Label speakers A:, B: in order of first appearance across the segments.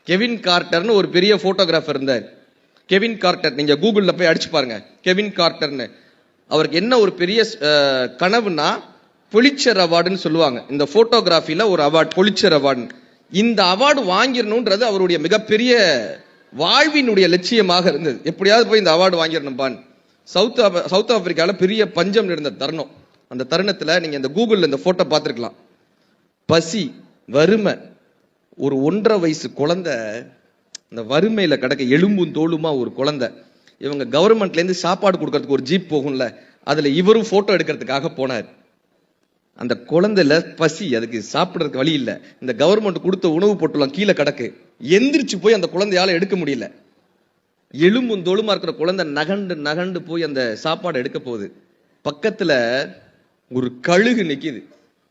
A: Kevin கார்ட்டர்னு ஒரு பெரிய photographer இருந்தார். கெவின் கார்ட்டர், நீங்க கூகுள்ல போய் அடிச்சு பாருங்க கெவின் கார்ட்டர்னு. அவருக்கு என்ன ஒரு பெரிய கனவுனா பொலிச்சர் அவார்டுன்னு சொல்லுவாங்க. இந்த போட்டோகிராஃபில ஒரு அவார்டு, பொலிச்சர் அவார்டு. இந்த அவார்டு வாங்கிடணும்ன்றது அவருடைய மிகப்பெரிய வாழ்வினுடைய லட்சியமாக இருந்தது. எப்படியாவது போய் இந்த அவார்டு வாங்கிடணும்பான். சவுத் ஆப்பிரிக்கால பெரிய பஞ்சம் இருந்த தருணம். அந்த தருணத்துல நீங்க இந்த கூகுள்ல இந்த போட்டோ பார்த்திருக்கலாம். பசி, வறுமை, ஒரு 1.5 வயசு குழந்தை இந்த வறுமையில கிடக்க எலும்பும் தோளுமா ஒரு குழந்தை. இவங்க கவர்மெண்ட்ல இருந்து சாப்பாடு கொடுக்கறதுக்கு ஒரு ஜீப் போகும்ல, அதுல இவரும் போட்டோ எடுக்கிறதுக்காக போனார். அந்த குழந்தைல பசி, அதுக்கு சாப்பிடறதுக்கு வழி இல்லை. இந்த கவர்மெண்ட் கொடுத்த உணவு பொட்டலம் கீழே கிடக்கு. எந்திரிச்சு போய் அந்த குழந்தையால எடுக்க முடியல. எலும்பும் தோளுமா இருக்கிற குழந்தை நகண்டு நகண்டு போய் அந்த சாப்பாடு எடுக்க போகுது. பக்கத்துல ஒரு கழுகு நிக்குது,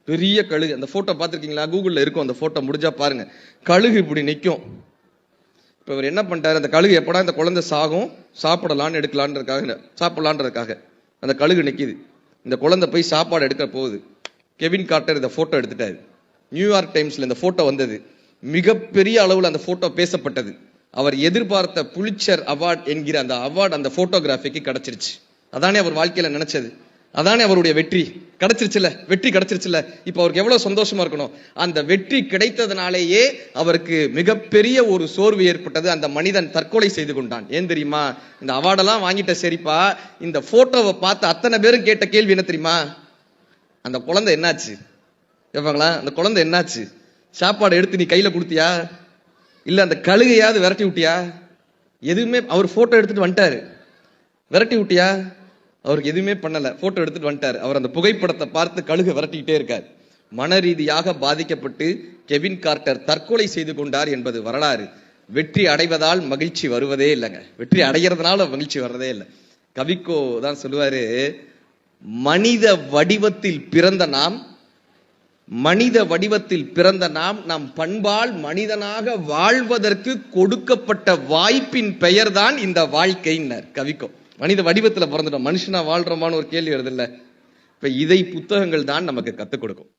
A: பெரிய கழுகு. அந்த போட்டோ பார்த்திருக்கீங்களா? கூகுள்ல இருக்கும், அந்த போட்டோ முடிஞ்சா பாருங்க. கழுகு இப்படி நிக்கும். இப்ப இவர் என்ன பண்ணிட்டாரு, அந்த கழுகு எப்படா இந்த குழந்தை சாகும் சாப்பிடலான்னு சாப்பிடலான்றதுக்காக அந்த கழுகு நிக்குது. இந்த குழந்தை போய் சாப்பாடு எடுக்க போகுது. கெவின் கார்ட்டர் இந்த போட்டோ எடுத்துட்டாரு. நியூயார்க் டைம்ஸ்ல இந்த போட்டோ வந்தது. மிகப்பெரிய அளவில் அந்த போட்டோ பேசப்பட்டது. அவர் எதிர்பார்த்த புலிட்சர் அவார்ட் என்கிற அந்த அவார்டு அந்த போட்டோகிராஃபிக்கு கிடைச்சிருச்சு. அதானே அவர் வாழ்க்கையில நினைச்சது, அதானே அவருடைய வெற்றி. கிடைச்சிருச்சுல, வெற்றி கிடைச்சிருச்சுல. இப்ப அவருக்கு எவ்வளவு சந்தோஷமா இருக்கணும். அந்த வெற்றி கிடைத்ததுனாலேயே அவருக்கு மிகப்பெரிய ஒரு சோர்வு ஏற்பட்டது. அந்த மனிதன் தற்கொலை செய்து கொண்டான். ஏன் தெரியுமா? இந்த அவார்டெல்லாம் வாங்கிட்ட சரிப்பா, இந்த போட்டோவை பார்த்து அத்தனை பேரும் கேட்ட கேள்வி என்ன தெரியுமா? அந்த குழந்தை என்னாச்சு கேட்பாங்களா? அந்த குழந்தை என்னாச்சு? சாப்பாடு எடுத்து நீ கையில கொடுத்தியா, இல்ல அந்த கழுகையாவது விரட்டி விட்டியா? எதுவுமே. அவர் போட்டோ எடுத்துட்டு வந்துட்டாரு. விரட்டி விட்டியா? அவருக்கு எதுவுமே பண்ணல. போட்டோ எடுத்துட்டு வந்துட்டாரு. அவர் அந்த புகைப்படத்தை பார்த்து கழுகு விரட்டிக்கிட்டே இருக்கார். மன ரீதியாக பாதிக்கப்பட்டு கெவின் கார்ட்டர் தற்கொலை செய்து கொண்டார் என்பது வரலாறு. வெற்றி அடைவதால் மகிழ்ச்சி வருவதே இல்லைங்க. வெற்றி அடைகிறதுனால மகிழ்ச்சி வர்றதே இல்லை. கவிக்கோ தான் சொல்லுவாரு, மனித வடிவத்தில் பிறந்த நாம் நம் பண்பால் மனிதனாக வாழ்வதற்கு கொடுக்கப்பட்ட வாய்ப்பின் பெயர் தான் இந்த வாழ்க்கையினர். கவிக்கோ மனித வடிவத்துல பிறந்துட்டோம், மனுஷனா வாழ்றோமான்னு ஒரு கேள்வி வருது இல்ல. இப்ப இதை புத்தகங்கள் தான் நமக்கு கத்துக் கொடுக்கும்.